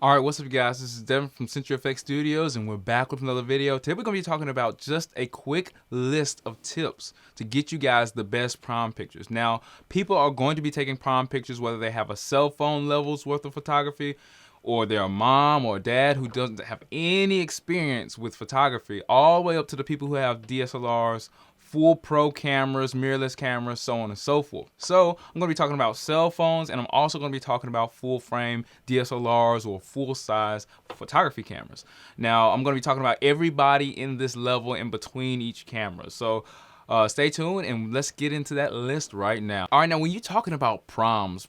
All right, what's up, you guys? This is Devin from CenturyFX Studios, and we're back with another video. Today, we're going to be talking about just a quick list of tips to get you guys the best prom pictures. Now, people are going to be taking prom pictures whether they have a cell phone level's worth of photography, or they're a mom or a dad who doesn't have any experience with photography, all the way up to the people who have DSLRs, full pro cameras, mirrorless cameras, so on and so forth. So I'm going to be talking about cell phones, and I'm also going to be talking about full frame DSLRs or full size photography cameras. Now I'm going to be talking about everybody in this level in between each camera. So stay tuned and let's get into that list right now. All right, now when you're talking about proms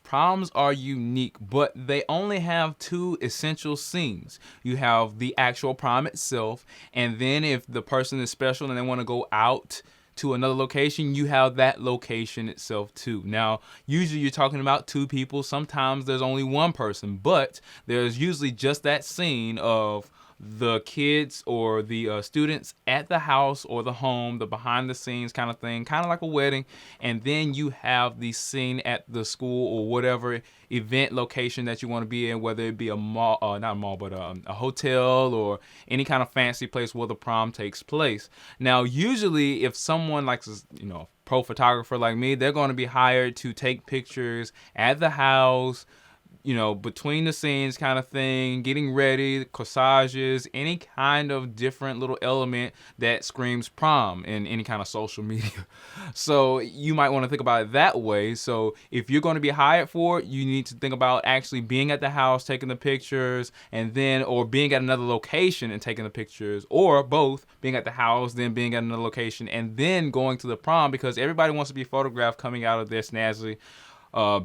are unique, but they only have two essential scenes. You have the actual prom itself, and then if the person is special and they want to go out to another location, you have that location itself too. Now, usually you're talking about two people. Sometimes there's only one person, but there's usually just that scene of the kids or the students at the house or the home, the behind the scenes kind of thing, kind of like a wedding. And then you have the scene at the school or whatever event location that you want to be in, whether it be a mall, not a mall, but a hotel or any kind of fancy place where the prom takes place. Now, usually if someone likes, pro photographer like me, they're going to be hired to take pictures at the house, between the scenes kind of thing, getting ready, corsages, any kind of different little element that screams prom in any kind of social media. So you might want to think about it that way. So if you're going to be hired for it, you need to think about actually being at the house, taking the pictures, and then, or being at another location and taking the pictures, or both, being at the house, then being at another location, and then going to the prom, because everybody wants to be photographed coming out of their snazzy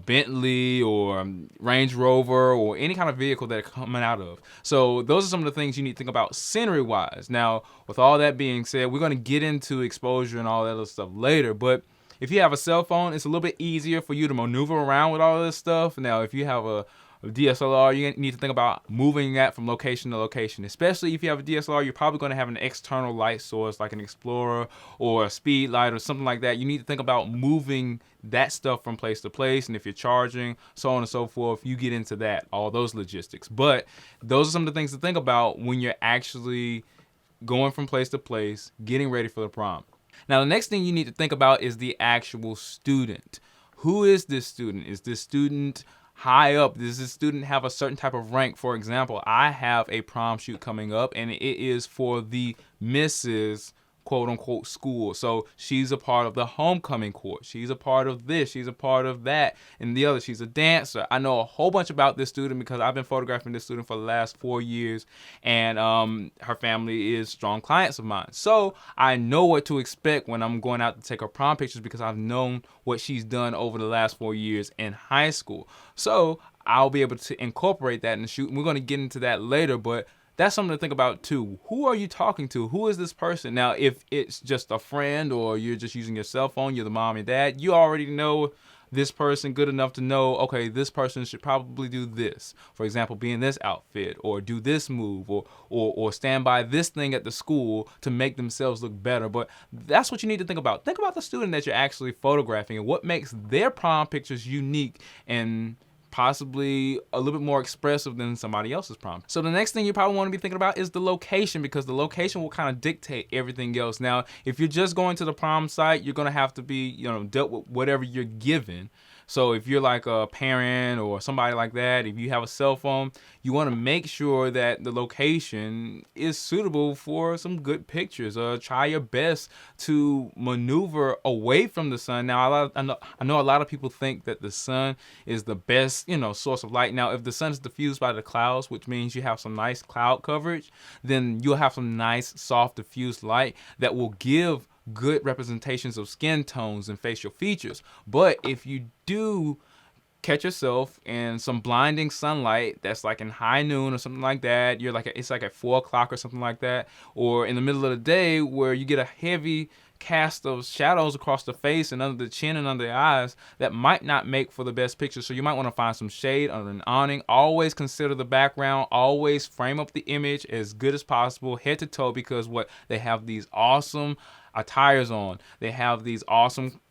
Bentley or Range Rover or any kind of vehicle that they're coming out of. So those are some of the things you need to think about scenery wise. Now, with all that being said, we're going to get into exposure and all that other stuff later, but if you have a cell phone, it's a little bit easier for you to maneuver around with all this stuff. Now, if you have a DSLR, you need to think about moving that from location to location. Especially if you have a DSLR, you're probably going to have an external light source like an Explorer or a speed light or something like that. You need to think about moving that stuff from place to place, and if you're charging, so on and so forth, you get into that, all those logistics. But those are some of the things to think about when you're actually going from place to place, getting ready for the prom. Now, the next thing you need to think about is the actual student. Who is this student? Is this student high up? Does this student have a certain type of rank? For example, I have a prom shoot coming up, and it is for the Mrs. quote unquote school. So she's a part of the homecoming court. She's a part of this. She's a part of that and the other. She's a dancer. I know a whole bunch about this student because I've been photographing this student for the last 4 years, and her family is strong clients of mine. So I know what to expect when I'm going out to take her prom pictures because I've known what she's done over the last 4 years in high school. So I'll be able to incorporate that in the shoot. And we're going to get into that later, but that's something to think about too. Who are you talking to? Who is this person? Now, if it's just a friend or you're just using your cell phone, you're the mom and dad, you already know this person good enough to know, okay, this person should probably do this. For example, be in this outfit or do this move or stand by this thing at the school to make themselves look better. But that's what you need to think about. Think about the student that you're actually photographing and what makes their prom pictures unique and possibly a little bit more expressive than somebody else's prom. So the next thing you probably want to be thinking about is the location, because the location will kind of dictate everything else. Now, if you're just going to the prom site, you're going to have to be, dealt with whatever you're given. So if you're like a parent or somebody like that, if you have a cell phone, you want to make sure that the location is suitable for some good pictures. Try your best to maneuver away from the sun. Now, I know a lot of people think that the sun is the best, source of light. Now, if the sun is diffused by the clouds, which means you have some nice cloud coverage, then you'll have some nice, soft, diffused light that will give good representations of skin tones and facial features. But if you do catch yourself in some blinding sunlight that's like in high noon or something like that, it's like at 4 o'clock or something like that, or in the middle of the day where you get a heavy cast of shadows across the face and under the chin and under the eyes, that might not make for the best picture. So you might want to find some shade under an awning. Always consider the background. Always frame up the image as good as possible, head to toe, because they have these awesome attires on. They have these awesome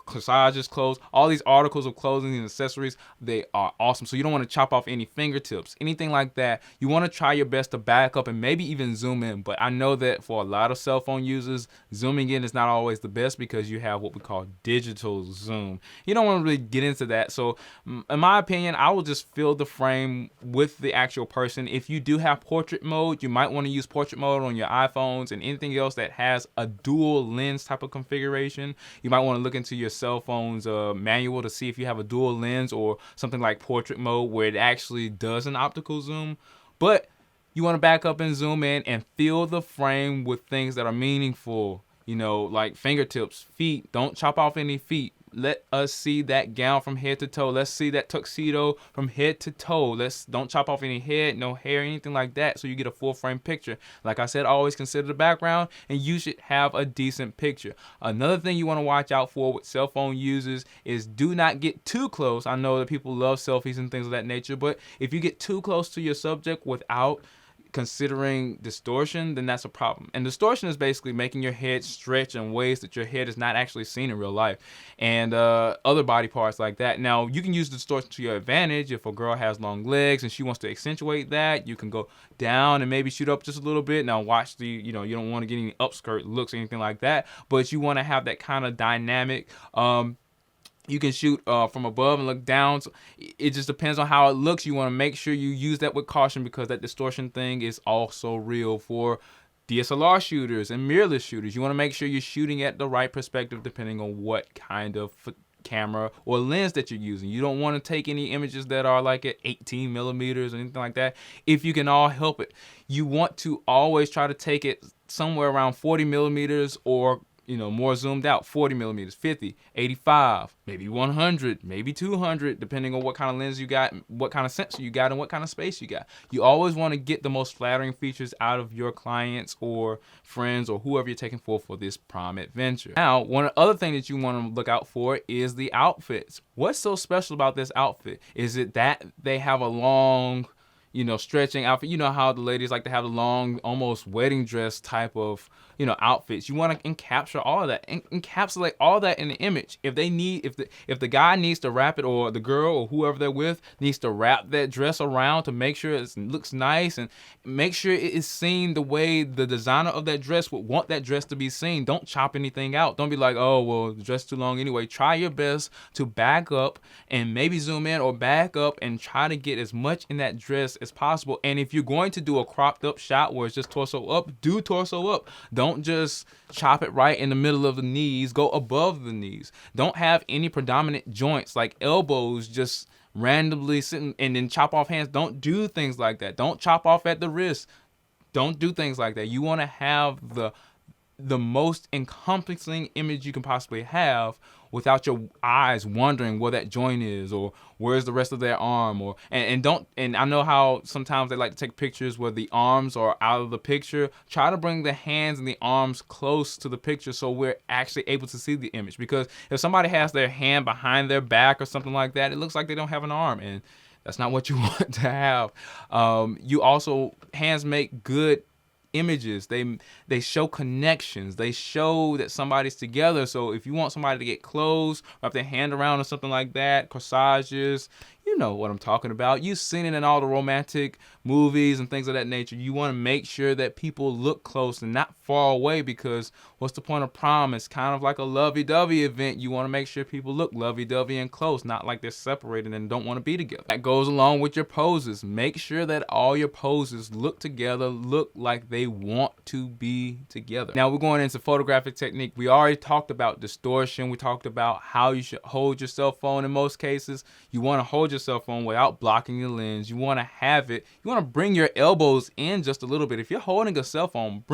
corsages, clothes, all these articles of clothing and accessories, they are awesome. So you don't want to chop off any fingertips, anything like that. You want to try your best to back up and maybe even zoom in. But I know that for a lot of cell phone users, zooming in is not always the best because you have what we call digital zoom. You don't want to really get into that. So in my opinion, I will just fill the frame with the actual person. If you do have portrait mode, you might want to use portrait mode on your iPhones and anything else that has a dual lens type of configuration. You might want to look into your cell phone's manual to see if you have a dual lens or something like portrait mode where it actually does an optical zoom. But you want to back up and zoom in and fill the frame with things that are meaningful, you know, like fingertips, feet. Don't chop off any feet. Let us see that gown from head to toe. Let's see that tuxedo from head to toe. Don't chop off any head, no hair, anything like that, so you get a full frame picture. Like I said, always consider the background, and you should have a decent picture. Another thing you want to watch out for with cell phone users is do not get too close. I know that people love selfies and things of that nature, but if you get too close to your subject without considering distortion, then that's a problem. And distortion is basically making your head stretch in ways that your head is not actually seen in real life, and other body parts like that. Now, you can use distortion to your advantage. If a girl has long legs and she wants to accentuate that, you can go down and maybe shoot up just a little bit. Now, watch you don't want to get any upskirt looks or anything like that, but you want to have that kind of dynamic. You can shoot from above and look down. So it just depends on how it looks. You want to make sure you use that with caution because that distortion thing is also real for DSLR shooters and mirrorless shooters. You want to make sure you're shooting at the right perspective depending on what kind of camera or lens that you're using. You don't want to take any images that are like at 18 millimeters or anything like that if you can all help it. You want to always try to take it somewhere around 40 millimeters or more zoomed out, 40 millimeters, 50, 85, maybe 100, maybe 200, depending on what kind of lens you got, what kind of sensor you got, and what kind of space you got. You always want to get the most flattering features out of your clients or friends or whoever you're taking for this prom adventure. Now, one other thing that you want to look out for is the outfits. What's so special about this outfit? Is it that they have a long, stretching outfit? You know how the ladies like to have a long, almost wedding dress type of, outfits. You want to encapture all of that, encapsulate all that in the image. If the guy needs to wrap it, or the girl or whoever they're with needs to wrap that dress around to make sure it looks nice and make sure it is seen the way the designer of that dress would want that dress to be seen. Don't chop anything out. Don't be like, oh, well, the dress is too long anyway. Try your best to back up and maybe zoom in or back up and try to get as much in that dress as possible. And if you're going to do a cropped up shot where it's just torso up, do torso up. Don't just chop it right in the middle of the knees. Go above the knees. Don't have any predominant joints like elbows just randomly sitting and then chop off hands. Don't do things like that. Don't chop off at the wrist. Don't do things like that. You want to have the most encompassing image you can possibly have without your eyes wondering where that joint is or where's the rest of their arm, and I know how sometimes they like to take pictures where the arms are out of the picture. Try to bring the hands and the arms close to the picture so we're actually able to see the image, because if somebody has their hand behind their back or something like that, it looks like they don't have an arm, and that's not what you want to have. Hands make good images. They show connections. They show that somebody's together. So if you want somebody to get close, wrap their hand around or something like that, corsages, you know what I'm talking about. You've seen it in all the romantic movies and things of that nature. You want to make sure that people look close and not far away, because what's the point of prom? It's kind of like a lovey-dovey event. You want to make sure people look lovey-dovey and close, not like they're separated and don't want to be together. That goes along with your poses. Make sure that all your poses look together, look like they want to be together. Now we're going into photographic technique. We already talked about distortion. We talked about how you should hold your cell phone in most cases. You want to hold your cell phone without blocking your lens. You want to have it. You want to bring your elbows in just a little bit. If you're holding a cell phone,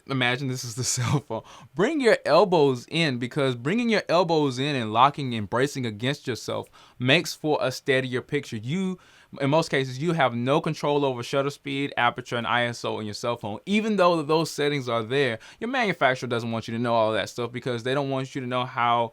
imagine this is the cell phone. Bring your elbows in, because bringing your elbows in and locking and bracing against yourself makes for a steadier picture. In most cases, you have no control over shutter speed, aperture, and ISO in your cell phone. Even though those settings are there, your manufacturer doesn't want you to know all that stuff, because they don't want you to know how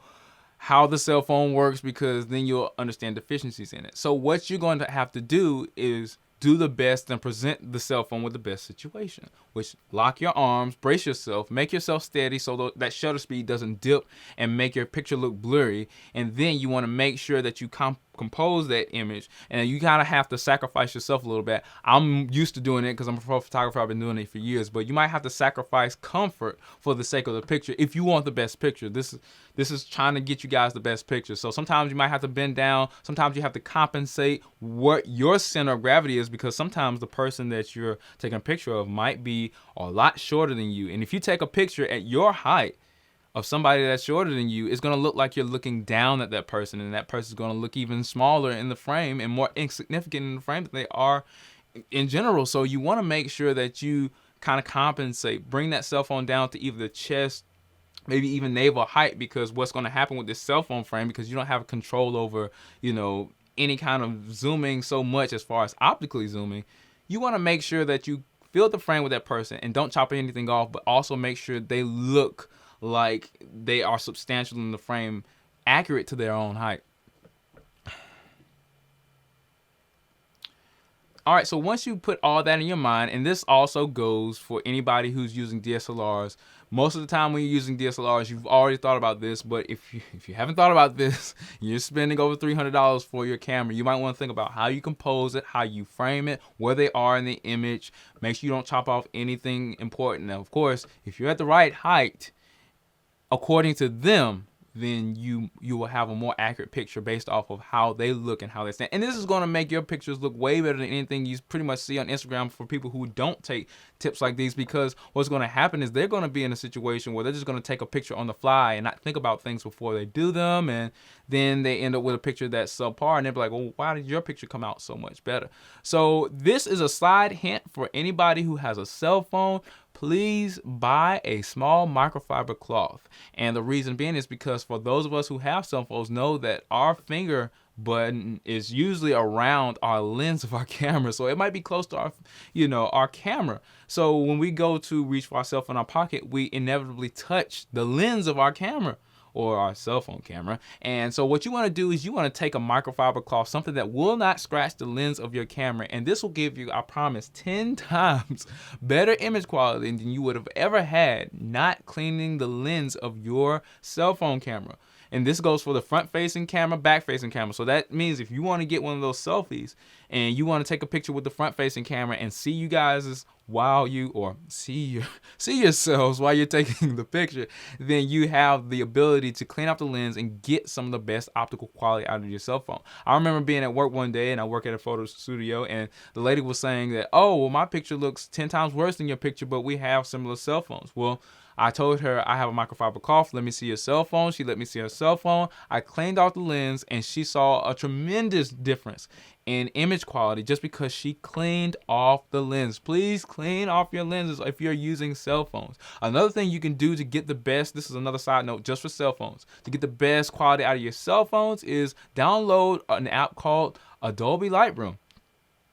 the cell phone works, because then you'll understand deficiencies in it. So what you're going to have to do is do the best and present the cell phone with the best situation, which lock your arms, brace yourself, make yourself steady so that shutter speed doesn't dip and make your picture look blurry. And then you want to make sure that you compose that image, and you kind of have to sacrifice yourself a little bit. I'm used to doing it because I'm a pro photographer. I've been doing it for years, but you might have to sacrifice comfort for the sake of the picture if you want the best picture. This is trying to get you guys the best picture. So sometimes you might have to bend down. Sometimes you have to compensate what your center of gravity is, because sometimes the person that you're taking a picture of might be a lot shorter than you. And if you take a picture at your height of somebody that's shorter than you, it's going to look like you're looking down at that person, and that person's going to look even smaller in the frame and more insignificant in the frame than they are in general. So you want to make sure that you kind of compensate, bring that cell phone down to either the chest, maybe even navel height, because what's going to happen with this cell phone frame, because you don't have control over, any kind of zooming so much as far as optically zooming, you want to make sure that you fill the frame with that person and don't chop anything off, but also make sure they look like they are substantial in the frame, accurate to their own height. All right, so once you put all that in your mind, and this also goes for anybody who's using DSLRs. Most of the time when you're using DSLRs, you've already thought about this, but if you haven't thought about this, you're spending over $300 for your camera. You might want to think about how you compose it, how you frame it, where they are in the image. Make sure you don't chop off anything important. Now, of course, if you're at the right height, according to them, then you will have a more accurate picture based off of how they look and how they stand. And this is going to make your pictures look way better than anything you pretty much see on Instagram for people who don't take tips like these, because what's going to happen is they're going to be in a situation where they're just going to take a picture on the fly and not think about things before they do them, and then they end up with a picture that's subpar, and they'll be like, well, why did your picture come out so much better? So this is a side hint for anybody who has a cell phone. Please buy a small microfiber cloth. And the reason being is because for those of us who have cell phones know that our finger button is usually around our lens of our camera. So it might be close to our camera. So when we go to reach for our cell phone in our pocket, we inevitably touch the lens of our camera, or our cell phone camera. And so what you want to do is you want to take a microfiber cloth, something that will not scratch the lens of your camera, and this will give you, I promise, 10 times better image quality than you would have ever had not cleaning the lens of your cell phone camera. And this goes for the front-facing camera, back-facing camera. So that means if you want to get one of those selfies and you want to take a picture with the front-facing camera and see you guys see yourselves while you're taking the picture, then you have the ability to clean up the lens and get some of the best optical quality out of your cell phone. I remember being at work one day, and I work at a photo studio, and the lady was saying that, oh, well, my picture looks 10 times worse than your picture, but we have similar cell phones. Well, I told her I have a microfiber cloth. Let me see your cell phone. She let me see her cell phone. I cleaned off the lens, and she saw a tremendous difference in image quality just because she cleaned off the lens. Please clean off your lenses if you're using cell phones. Another thing you can do to get the best, this is another side note just for cell phones, to get the best quality out of your cell phones is download an app called Adobe Lightroom.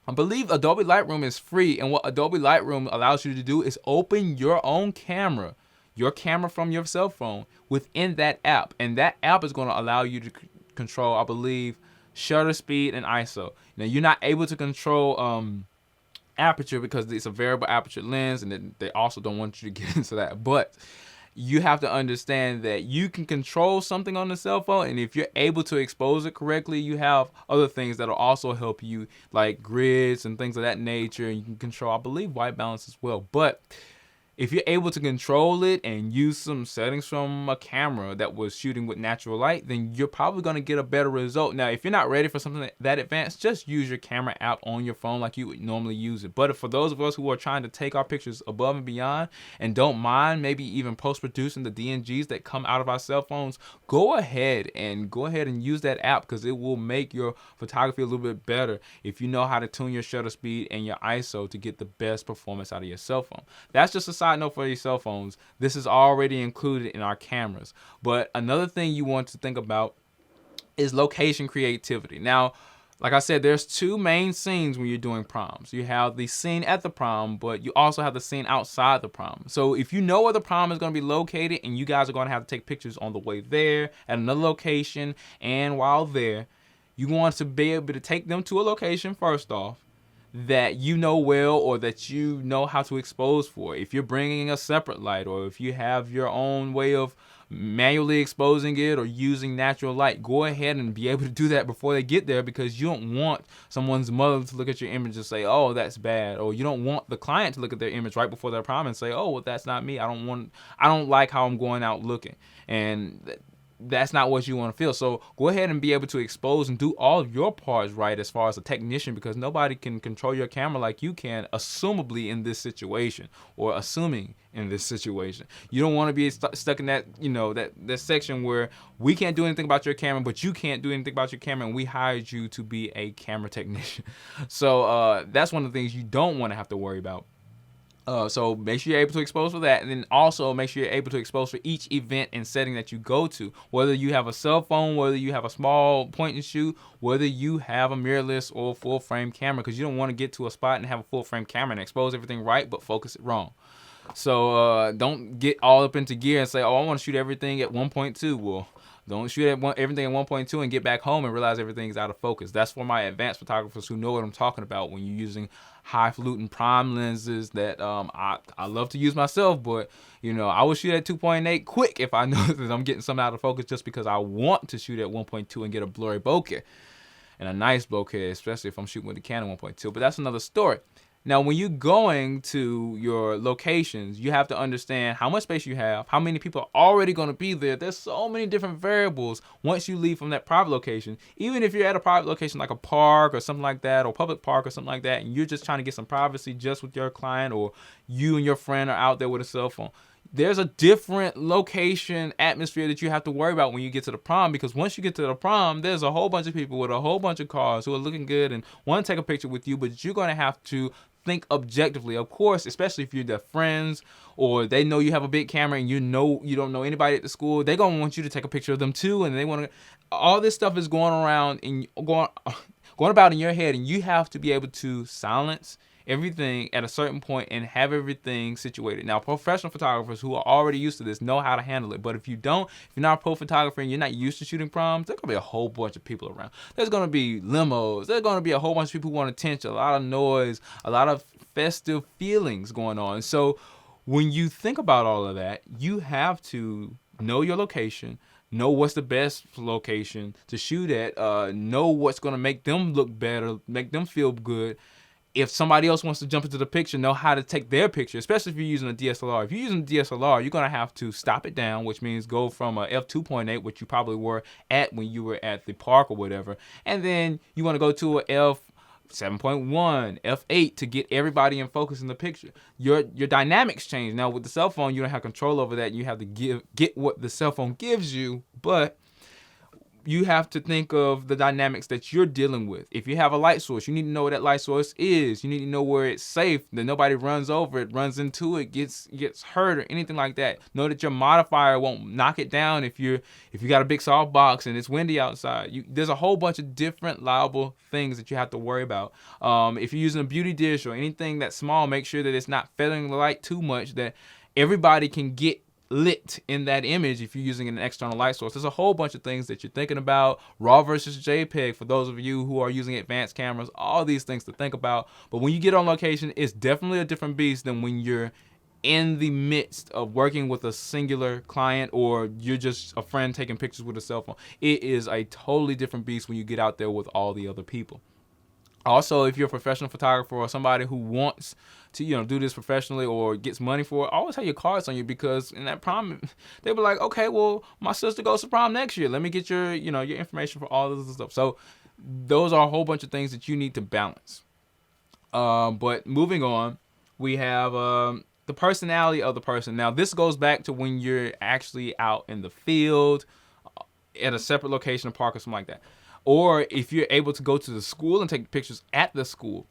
I believe Adobe Lightroom is free, and what Adobe Lightroom allows you to do is open your own camera, your camera from your cell phone within that app, and that app is going to allow you to control, I believe, shutter speed and ISO. Now, you're not able to control aperture because it's a variable aperture lens, and they also don't want you to get into that. But you have to understand that you can control something on the cell phone, and if you're able to expose it correctly, you have other things that'll also help you, like grids and things of that nature, and you can control, I believe, white balance as well. But if you're able to control it and use some settings from a camera that was shooting with natural light, then you're probably going to get a better result. Now, if you're not ready for something that advanced, just use your camera app on your phone like you would normally use it. But for those of us who are trying to take our pictures above and beyond and don't mind maybe even post-producing the DNGs that come out of our cell phones, go ahead and use that app, because it will make your photography a little bit better if you know how to tune your shutter speed and your ISO to get the best performance out of your cell phone. That's just a side note for your cell phones. This is already included in our cameras. But another thing you want to think about is location creativity. Now, like I said, there's two main scenes when you're doing proms. You have the scene at the prom, but you also have the scene outside the prom. So if you know where the prom is going to be located and you guys are going to have to take pictures on the way there, at another location, and while there, you want to be able to take them to a location first off, that you know well or that you know how to expose for. If you're bringing a separate light, or if you have your own way of manually exposing it or using natural light, go ahead and be able to do that before they get there, because you don't want someone's mother to look at your image and say, oh, that's bad. Or you don't want the client to look at their image right before their prom and say, oh, well, that's not me. I don't like how I'm going out looking. And that's not what you want to feel. So go ahead and be able to expose and do all of your parts right as far as a technician, because nobody can control your camera like you can, assumably in this situation, or assuming in this situation. You don't want to be stuck in that, that section where we can't do anything about your camera, but you can't do anything about your camera, and we hired you to be a camera technician. So that's one of the things you don't want to have to worry about. So make sure you're able to expose for that, and then also make sure you're able to expose for each event and setting that you go to. Whether you have a cell phone, whether you have a small point and shoot, whether you have a mirrorless or full frame camera, because you don't want to get to a spot and have a full frame camera and expose everything right but focus it wrong. So don't get all up into gear and say, oh, I want to shoot everything at 1.2. Well, don't shoot everything at 1.2 and get back home and realize everything's out of focus. That's for my advanced photographers who know what I'm talking about when you're using highfalutin prime lenses that I love to use myself, but I will shoot at 2.8 quick if I know that I'm getting something out of focus, just because I want to shoot at 1.2 and get a blurry bokeh and a nice bokeh, especially if I'm shooting with the Canon 1.2. But that's another story. Now, when you're going to your locations, you have to understand how much space you have, how many people are already going to be there. There's so many different variables once you leave from that private location. Even if you're at a private location like a park or something like that, or public park or something like that, and you're just trying to get some privacy just with your client, or you and your friend are out there with a cell phone, there's a different location atmosphere that you have to worry about when you get to the prom, because once you get to the prom, there's a whole bunch of people with a whole bunch of cars who are looking good and want to take a picture with you, but you're going to have to think objectively. Of course, especially if you're their friends, or they know you have a big camera and you don't know anybody at the school, they're going to want you to take a picture of them too, and they want to. All this stuff is going around and going about in your head, and you have to be able to silence everything at a certain point and have everything situated. Now, professional photographers who are already used to this know how to handle it. But if you're not a pro photographer and you're not used to shooting proms, there's gonna be a whole bunch of people around. There's gonna be limos. There's gonna be a whole bunch of people who want attention, a lot of noise, a lot of festive feelings going on. So when you think about all of that, you have to know your location, know what's the best location to shoot at, know what's gonna make them look better, make them feel good. If somebody else wants to jump into the picture, know how to take their picture, especially if you're using a DSLR. If you're using a DSLR, you're going to have to stop it down, which means go from a f2.8, which you probably were at when you were at the park or whatever, and then you want to go to a f7.1, f8 to get everybody in focus in the picture. Your dynamics change. Now, with the cell phone, you don't have control over that. You have to get what the cell phone gives you, but you have to think of the dynamics that you're dealing with. If you have a light source, you need to know where that light source is. You need to know where it's safe, that nobody runs over it, runs into it, gets hurt or anything like that. Know that your modifier won't knock it down if you got a big softbox and it's windy outside. There's a whole bunch of different liable things that you have to worry about. If you're using a beauty dish or anything that's small, make sure that it's not feathering the light too much, that everybody can get lit in that image if you're using an external light source. There's a whole bunch of things that you're thinking about. RAW versus JPEG for those of you who are using advanced cameras, all these things to think about. But when you get on location, it's definitely a different beast than when you're in the midst of working with a singular client, or you're just a friend taking pictures with a cell phone. It is a totally different beast when you get out there with all the other people. Also, if you're a professional photographer or somebody who wants to, do this professionally or gets money for it, always have your cards on you, because in that prom, they were like, okay, well, my sister goes to prom next year. Let me get your information for all this stuff. So those are a whole bunch of things that you need to balance. But moving on, we have the personality of the person. Now, this goes back to when you're actually out in the field, at a separate location, a park or something like that. Or if you're able to go to the school and take pictures at the school.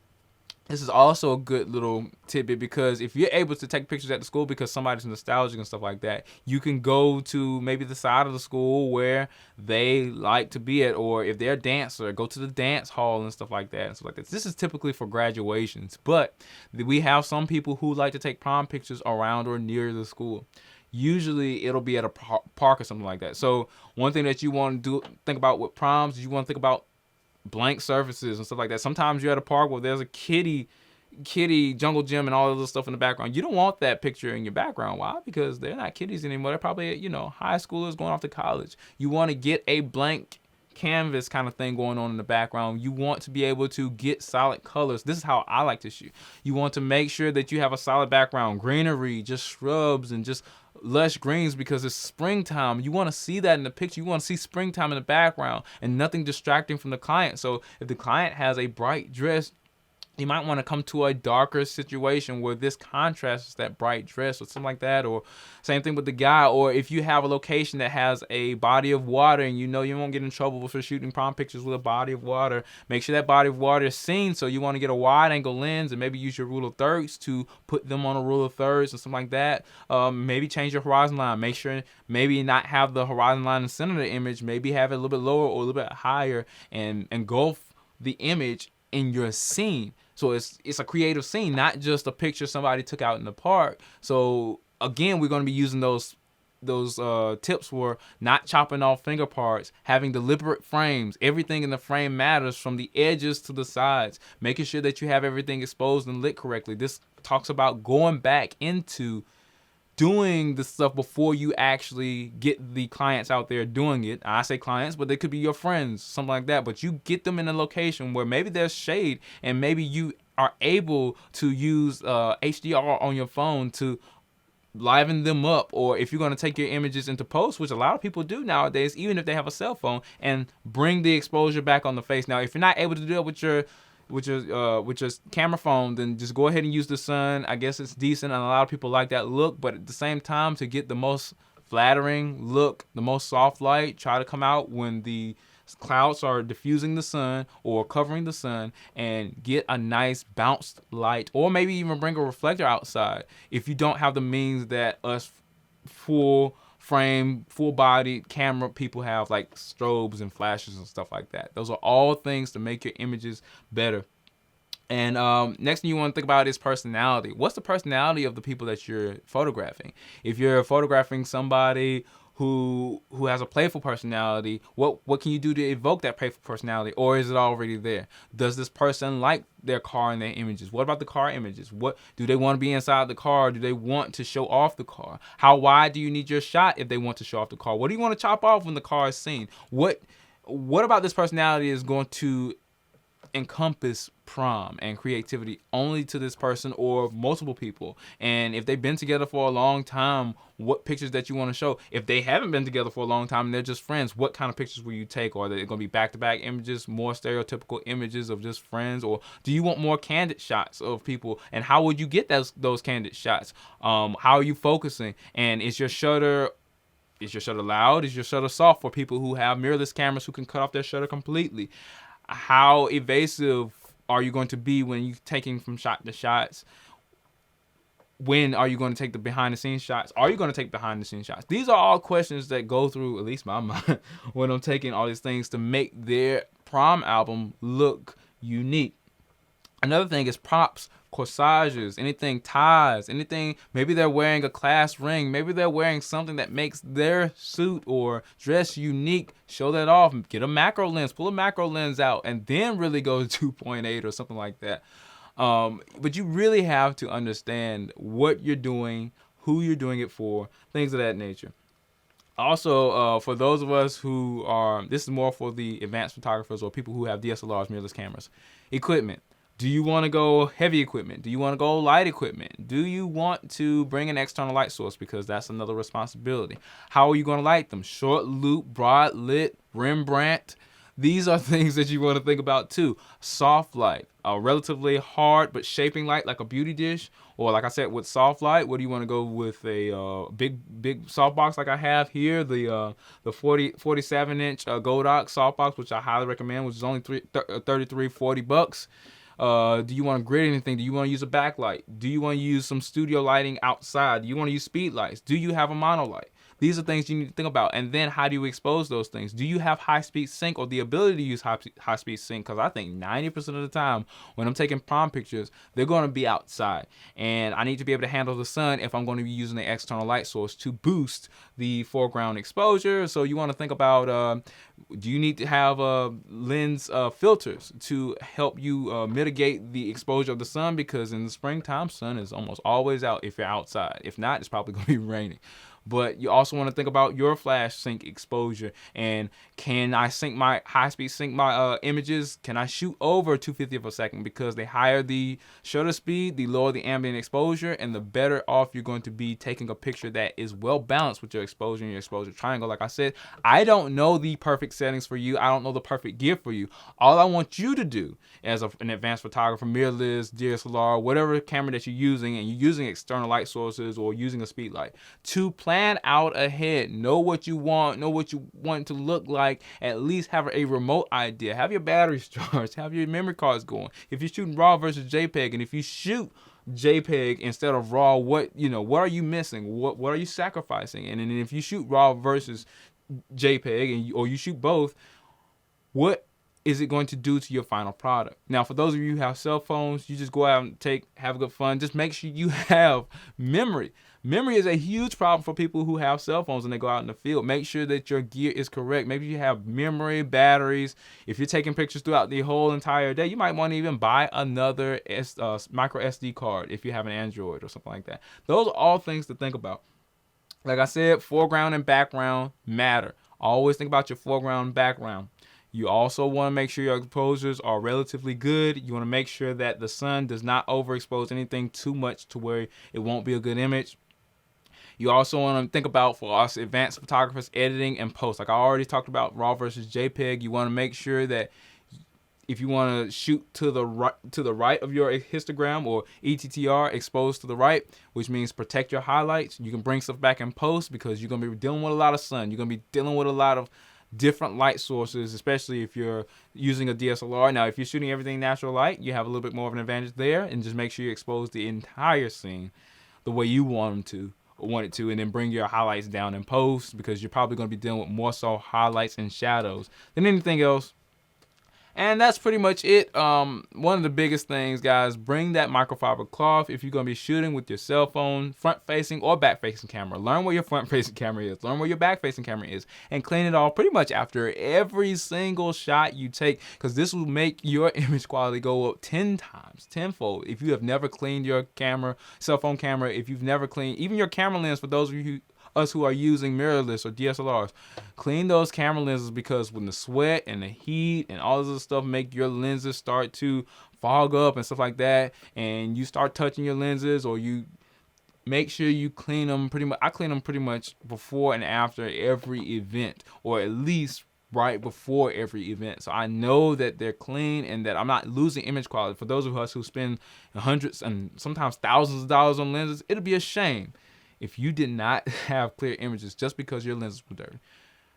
This is also a good little tidbit, because if you're able to take pictures at the school because somebody's nostalgic and stuff like that, you can go to maybe the side of the school where they like to be at, or if they're a dancer, go to the dance hall and stuff like that and stuff like that. This is typically for graduations, but we have some people who like to take prom pictures around or near the school. Usually it'll be at a park or something like that. So one thing that you want to think about with proms is you want to think about blank surfaces and stuff like that. Sometimes you're at a park where there's a kitty jungle gym and all of this stuff in the background. You don't want that picture in your background. Why? Because they're not kitties anymore. They're probably, high schoolers going off to college. You want to get a blank canvas kind of thing going on in the background. You want to be able to get solid colors. This is how I like to shoot. You want to make sure that you have a solid background, greenery, just shrubs and just lush greens, because it's springtime. You want to see that in the picture. You want to see springtime in the background and nothing distracting from the client. So if the client has a bright dress, you might want to come to a darker situation where this contrasts that bright dress or something like that. Or same thing with the guy. Or if you have a location that has a body of water and you won't get in trouble for shooting prom pictures with a body of water, make sure that body of water is seen. So you want to get a wide angle lens and maybe use your rule of thirds to put them on a rule of thirds or something like that. Maybe change your horizon line. Make sure maybe not have the horizon line in the center of the image. Maybe have it a little bit lower or a little bit higher and engulf the image in your scene. So it's a creative scene, not just a picture somebody took out in the park. So again, we're going to be using those tips for not chopping off finger parts, having deliberate frames. Everything in the frame matters, from the edges to the sides, making sure that you have everything exposed and lit correctly. This talks about going back into doing the stuff before you actually get the clients out there doing it. I say clients, but they could be your friends, something like that. But you get them in a location where maybe there's shade and maybe you are able to use HDR on your phone to liven them up. Or if you're going to take your images into post, which a lot of people do nowadays, even if they have a cell phone, and bring the exposure back on the face. Now, if you're not able to do it with your camera phone, then just go ahead and use the sun. I guess it's decent, and a lot of people like that look. But at the same time, to get the most flattering look, the most soft light, try to come out when the clouds are diffusing the sun or covering the sun, and get a nice bounced light, or maybe even bring a reflector outside if you don't have the means that us full frame, full body camera people have, like strobes and flashes and stuff like that. Those are all things to make your images better. And next thing you want to think about is personality. What's the personality of the people that you're photographing? If you're photographing somebody who has a playful personality, what can you do to evoke that playful personality? Or is it already there? Does this person like their car in their images? What about the car images? What do they want to be inside the car? Do they want to show off the car? How wide do you need your shot if they want to show off the car? What do you want to chop off when the car is seen? What about this personality is going to encompass prom and creativity only to this person or multiple people? And if they've been together for a long time, what pictures that you want to show? If they haven't been together for a long time and they're just friends, what kind of pictures will you take? Or are they going to be back-to-back images, more stereotypical images of just friends? Or do you want more candid shots of people? And how would you get those candid shots? How are you focusing? And is your shutter loud? Is your shutter soft for people who have mirrorless cameras who can cut off their shutter completely? How evasive are you going to be when you're taking from shot to shots? When are you going to take the behind the scenes shots? Are you going to take behind the scenes shots? These are all questions that go through at least my mind when I'm taking all these things to make their prom album look unique. Another thing is props, corsages, anything, ties, anything. Maybe they're wearing a class ring. Maybe they're wearing something that makes their suit or dress unique. Show that off. Get a macro lens. Pull a macro lens out and then really go to 2.8 or something like that. But you really have to understand what you're doing, who you're doing it for, things of that nature. Also, for those of us who are, this is more for the advanced photographers or people who have DSLRs, mirrorless cameras. Equipment. Do you want to go heavy equipment? Do you want to go light equipment? Do you want to bring an external light source? Because that's another responsibility. How are you going to light them? Short loop, broad lit, Rembrandt. These are things that you want to think about too. Soft light, a relatively hard but shaping light like a beauty dish. Or like I said, with soft light, what do you want to go with? A big softbox like I have here, the 47-inch Godox softbox, which I highly recommend, which is only $33-40. Do you want to grid anything? Do you want to use a backlight? Do you want to use some studio lighting outside? Do you want to use speed lights? Do you have a monolight? These are things you need to think about. And then how do you expose those things? Do you have high-speed sync or the ability to use high-speed sync? Because I think 90% of the time when I'm taking prom pictures, they're going to be outside. And I need to be able to handle the sun if I'm going to be using the external light source to boost the foreground exposure. So you want to think about, do you need to have lens filters to help you mitigate the exposure of the sun? Because in the springtime, sun is almost always out if you're outside. If not, it's probably going to be raining. But you also want to think about your flash sync exposure, and can I sync my high-speed sync my images? Can I shoot over 250 of a second? Because the higher the shutter speed, the lower the ambient exposure, and the better off you're going to be taking a picture that is well balanced with your exposure and your exposure triangle. Like I said, I don't know the perfect settings for you. I don't know the perfect gear for you. All I want you to do as an advanced photographer, mirrorless, DSLR, whatever camera that you're using, and you're using external light sources or using a speed light, to plan out ahead. Know what you want, know what you want to look like, at least have a remote idea. Have your batteries charged, have your memory cards going. If you're shooting RAW versus JPEG, and if you shoot JPEG instead of RAW, what are you missing? What are you sacrificing? And then if you shoot RAW versus JPEG, or you shoot both, what is it going to do to your final product? Now, for those of you who have cell phones, you just go out and have good fun. Just make sure you have memory. Memory is a huge problem for people who have cell phones and they go out in the field. Make sure that your gear is correct. Maybe you have memory, batteries. If you're taking pictures throughout the whole entire day, you might want to even buy another micro SD card if you have an Android or something like that. Those are all things to think about. Like I said, foreground and background matter. Always think about your foreground and background. You also want to make sure your exposures are relatively good. You want to make sure that the sun does not overexpose anything too much to where it won't be a good image. You also want to think about, for us advanced photographers, editing and post. Like I already talked about RAW versus JPEG. You want to make sure that if you want to shoot to the right of your histogram or ETTR exposed to the right, which means protect your highlights. You can bring stuff back in post because you're going to be dealing with a lot of sun. You're going to be dealing with a lot of different light sources, especially if you're using a DSLR. Now, if you're shooting everything natural light, you have a little bit more of an advantage there, and just make sure you expose the entire scene the way you want it to, and then bring your highlights down in post, because you're probably going to be dealing with more so highlights and shadows than anything else. And that's pretty much it. One of the biggest things, guys, bring that microfiber cloth if you're going to be shooting with your cell phone, front-facing or back-facing camera. Learn where your front-facing camera is. Learn where your back-facing camera is. And clean it off pretty much after every single shot you take, because this will make your image quality go up 10 times, tenfold. If you have never cleaned your camera, cell phone camera, if you've never cleaned even your camera lens, for those of you who are using mirrorless or DSLRs, clean those camera lenses, because when the sweat and the heat and all this other stuff make your lenses start to fog up and stuff like that, and you start touching your lenses, or you make sure you clean them pretty much. I clean them pretty much before and after every event, or at least right before every event, so I know that they're clean and that I'm not losing image quality. For those of us who spend hundreds and sometimes thousands of dollars on lenses, it'll be a shame if you did not have clear images just because your lenses were dirty.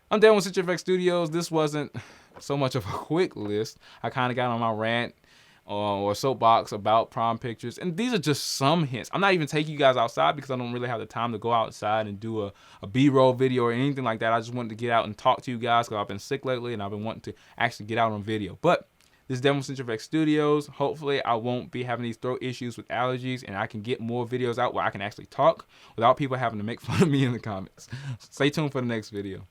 I'm done with CenturyFX Studios. This wasn't so much of a quick list. I kind of got on my rant or soapbox about prom pictures, and these are just some hints. I'm not even taking you guys outside because I don't really have the time to go outside and do a B-roll video or anything like that. I just wanted to get out and talk to you guys because I've been sick lately and I've been wanting to actually get out on video. But this is Devin from CenturyFX Studios. Hopefully I won't be having these throat issues with allergies, and I can get more videos out where I can actually talk without people having to make fun of me in the comments. Stay tuned for the next video.